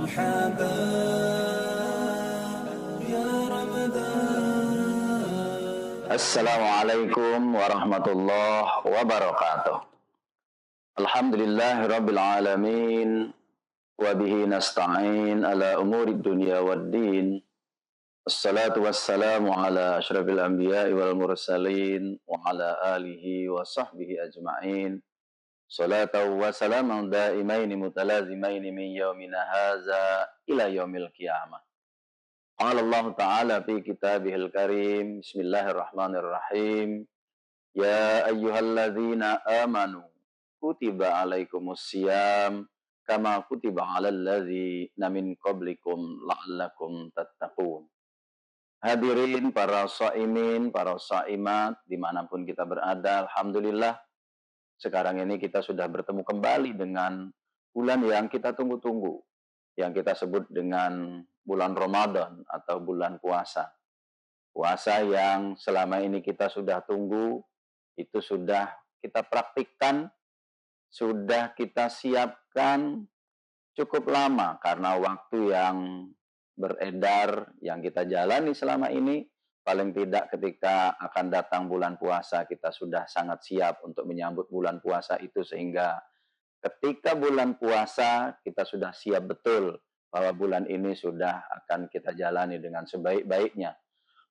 مرحبا يا رمضان. Assalamualaikum warahmatullahi wabarakatuh. Alhamdulillahi rabbil alamin. Wa bihi nasta'in ala umuri dunya waddin. Assalatu wassalamu ala asyrafil anbiya'i wal mursalin wa ala alihi wa sahbihi ajma'in. Salatu wa salaman daimaini mutalazimaini min yaumina haza ila yaumil qiyamah. Qala Allah Ta'ala fi kitabihil karim. Bismillahirrahmanirrahim. Ya ayyuhalladzina amanu kutiba alaikumusiyam kama kutiba alal ladzina min qablikum la'allakum tattaqun. Hadirin para shaimin, para shaimat dimanapun kita berada, alhamdulillah sekarang ini kita sudah bertemu kembali dengan bulan yang kita tunggu-tunggu, yang kita sebut dengan bulan Ramadan atau bulan puasa. Puasa yang selama ini kita sudah tunggu, itu sudah kita praktikkan, sudah kita siapkan cukup lama karena waktu yang beredar yang kita jalani selama ini, paling tidak ketika akan datang bulan puasa kita sudah sangat siap untuk menyambut bulan puasa itu, sehingga ketika bulan puasa kita sudah siap betul bahwa bulan ini sudah akan kita jalani dengan sebaik-baiknya.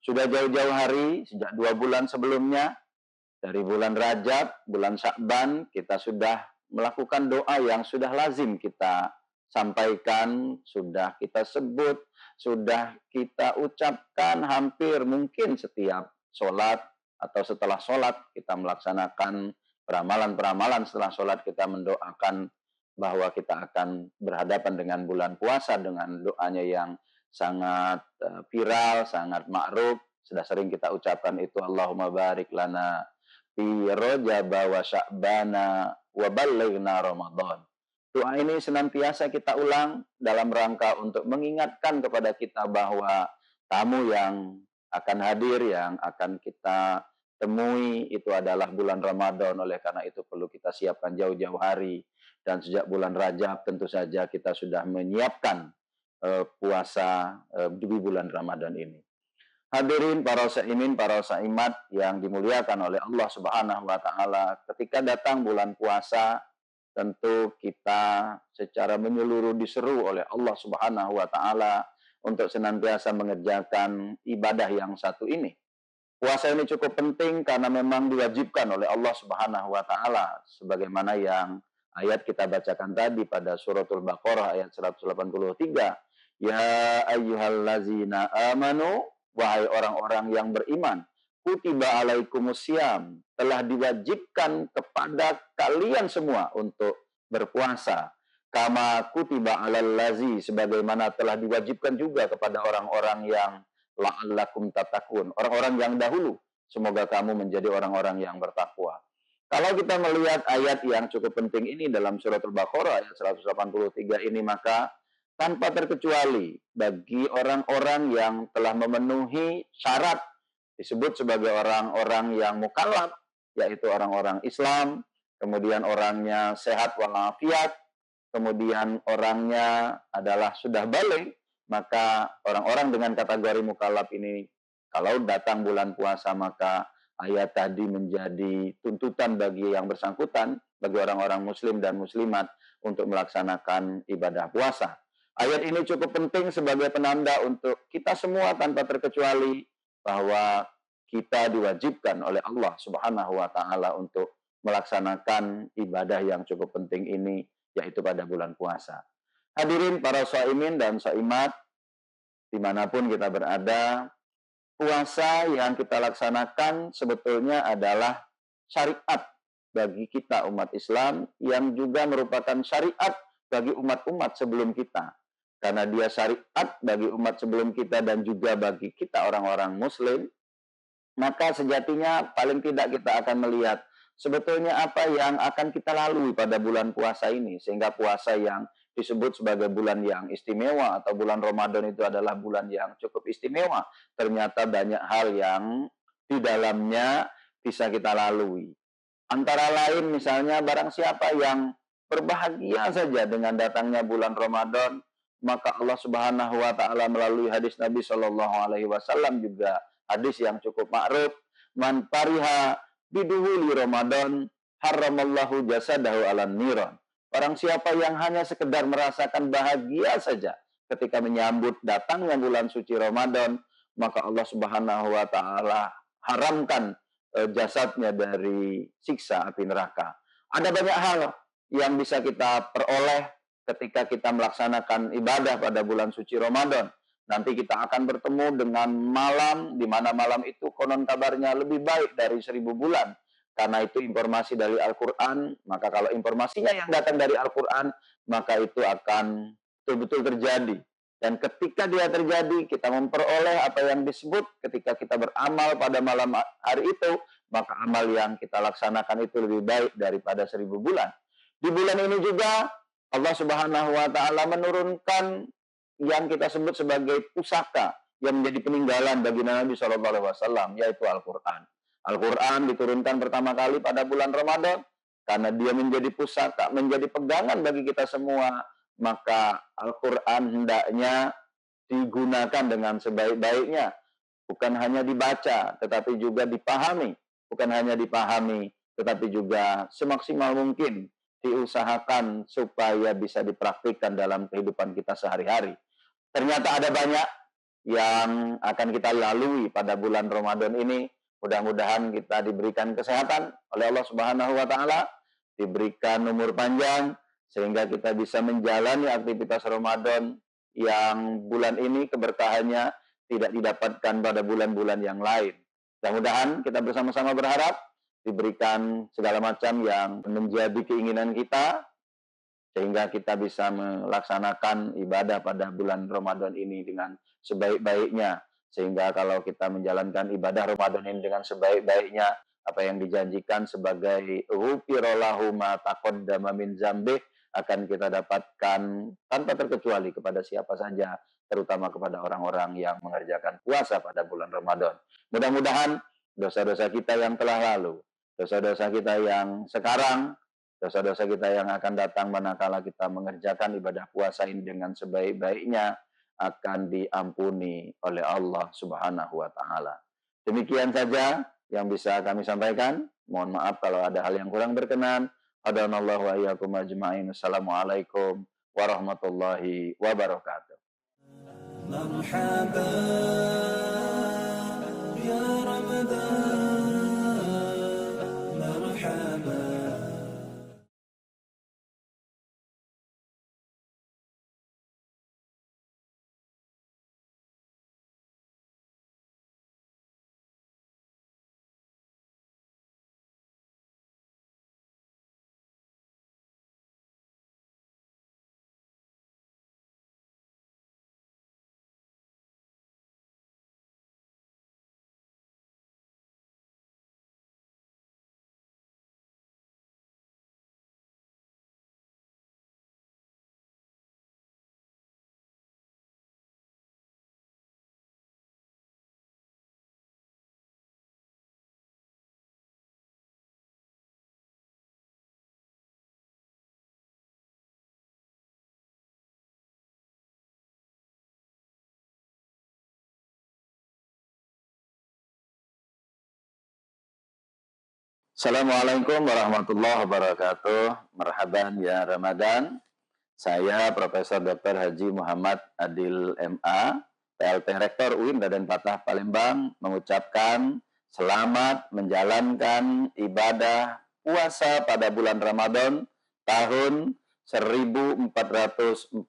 Sudah jauh-jauh hari, sejak 2 bulan sebelumnya, dari bulan Rajab, bulan Sya'ban, kita sudah melakukan doa yang sudah lazim kita sampaikan, sudah kita sebut, sudah kita ucapkan hampir mungkin setiap sholat atau setelah sholat kita melaksanakan peramalan-peramalan. Setelah sholat kita mendoakan bahwa kita akan berhadapan dengan bulan puasa dengan doanya yang sangat viral, sangat ma'ruf. Sudah sering kita ucapkan itu, Allahumma barik lana fi Rajab wa Sya'bana wa ballighna Ramadan. Doa ini senantiasa kita ulang dalam rangka untuk mengingatkan kepada kita bahwa tamu yang akan hadir, yang akan kita temui itu adalah bulan Ramadan. Oleh karena itu perlu kita siapkan jauh-jauh hari. Dan sejak bulan Rajab tentu saja kita sudah menyiapkan puasa di bulan Ramadan ini. Hadirin para saimin, para saimat yang dimuliakan oleh Allah Subhanahu wa taala, ketika datang bulan puasa tentu kita secara menyeluruh diseru oleh Allah Subhanahu wa taala untuk senantiasa mengerjakan ibadah yang satu ini. Puasa ini cukup penting karena memang diwajibkan oleh Allah Subhanahu wa taala sebagaimana yang ayat kita bacakan tadi pada suratul Baqarah ayat 183. Ya ayyuhallazina amanu, wahai orang-orang yang beriman, kutiba alaikumusiyam, telah diwajibkan kepada kalian semua untuk berpuasa. Kama kutiba alal lazi, sebagaimana telah diwajibkan juga kepada orang-orang yang la'allakum tatakun, orang-orang yang dahulu. Semoga kamu menjadi orang-orang yang bertakwa. Kalau kita melihat ayat yang cukup penting ini dalam suratul Baqarah ayat 183 ini, maka tanpa terkecuali bagi orang-orang yang telah memenuhi syarat disebut sebagai orang-orang yang mukallaf, yaitu orang-orang Islam, kemudian orangnya sehat walafiat, kemudian orangnya adalah sudah balik, maka orang-orang dengan kategori mukallaf ini kalau datang bulan puasa maka ayat tadi menjadi tuntutan bagi yang bersangkutan, bagi orang-orang muslim dan muslimat untuk melaksanakan ibadah puasa. Ayat ini cukup penting sebagai penanda untuk kita semua tanpa terkecuali bahwa kita diwajibkan oleh Allah Subhanahu wa taala untuk melaksanakan ibadah yang cukup penting ini, yaitu pada bulan puasa. Hadirin para shaimin dan shaimat dimanapun kita berada, puasa yang kita laksanakan sebetulnya adalah syariat bagi kita umat Islam yang juga merupakan syariat bagi umat-umat sebelum kita. Karena dia syariat bagi umat sebelum kita dan juga bagi kita orang-orang muslim, maka sejatinya paling tidak kita akan melihat sebetulnya apa yang akan kita lalui pada bulan puasa ini. Sehingga puasa yang disebut sebagai bulan yang istimewa atau bulan Ramadan itu adalah bulan yang cukup istimewa. Ternyata banyak hal yang di dalamnya bisa kita lalui. Antara lain misalnya barang siapa yang berbahagia saja dengan datangnya bulan Ramadan, maka Allah Subhanahu wa taala melalui hadis Nabi Shallallahu alaihi wasallam, juga hadis yang cukup ma'ruf, man pariha biduhuli Ramadan haramallahu jasadahu alan niron. Orang siapa yang hanya sekedar merasakan bahagia saja ketika menyambut datangnya bulan suci Ramadan, maka Allah Subhanahu wa taala haramkan jasadnya dari siksa api neraka. Ada banyak hal yang bisa kita peroleh ketika kita melaksanakan ibadah pada bulan suci Ramadan. Nanti kita akan bertemu dengan malam, di mana malam itu konon kabarnya lebih baik dari 1000 bulan. Karena itu informasi dari Al-Quran, maka kalau informasinya yang datang dari Al-Quran, maka itu akan betul-betul terjadi. Dan ketika dia terjadi, kita memperoleh apa yang disebut ketika kita beramal pada malam hari itu, maka amal yang kita laksanakan itu lebih baik daripada 1000 bulan. Di bulan ini juga Allah Subhanahu wa taala menurunkan yang kita sebut sebagai pusaka yang menjadi peninggalan bagi Nabi Shallallahu alaihi wasallam, yaitu Al-Qur'an. Al-Qur'an diturunkan pertama kali pada bulan Ramadan karena dia menjadi pusaka, menjadi pegangan bagi kita semua, maka Al-Qur'an hendaknya digunakan dengan sebaik-baiknya, bukan hanya dibaca tetapi juga dipahami, bukan hanya dipahami tetapi juga semaksimal mungkin diusahakan supaya bisa dipraktikkan dalam kehidupan kita sehari-hari. Ternyata ada banyak yang akan kita lalui pada bulan Ramadan ini. Mudah-mudahan kita diberikan kesehatan oleh Allah Subhanahu wa taala, diberikan umur panjang sehingga kita bisa menjalani aktivitas Ramadan yang bulan ini keberkahannya tidak didapatkan pada bulan-bulan yang lain. Mudah-mudahan kita bersama-sama berharap diberikan segala macam yang menjadi keinginan kita, sehingga kita bisa melaksanakan ibadah pada bulan Ramadan ini dengan sebaik-baiknya. Sehingga kalau kita menjalankan ibadah Ramadan ini dengan sebaik-baiknya, apa yang dijanjikan sebagai ghufirallahu ma taqaddama min dzambih akan kita dapatkan tanpa terkecuali kepada siapa saja, terutama kepada orang-orang yang mengerjakan puasa pada bulan Ramadan. Mudah-mudahan dosa-dosa kita yang telah lalu, dosa-dosa kita yang sekarang, dosa-dosa kita yang akan datang manakala kita mengerjakan ibadah puasa ini dengan sebaik-baiknya akan diampuni oleh Allah Subhanahu wa taala. Demikian saja yang bisa kami sampaikan. Mohon maaf kalau ada hal yang kurang berkenan. Hadanallahu wa iyyakum ajma'in. Assalamualaikum warahmatullahi wabarakatuh. مرحبا يا رمضان مرحبا. Assalamualaikum warahmatullahi wabarakatuh. Marhaban ya Ramadan. Saya Profesor Dr. Haji Muhammad Adil MA, PLT Rektor UIN Raden Patah Palembang, mengucapkan selamat menjalankan ibadah puasa pada bulan Ramadan tahun 1446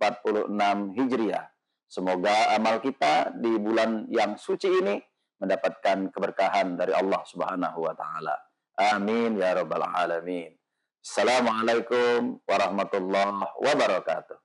Hijriah. Semoga amal kita di bulan yang suci ini mendapatkan keberkahan dari Allah Subhanahu wa taala. Amin ya rabbal alamin. Assalamualaikum warahmatullahi wabarakatuh.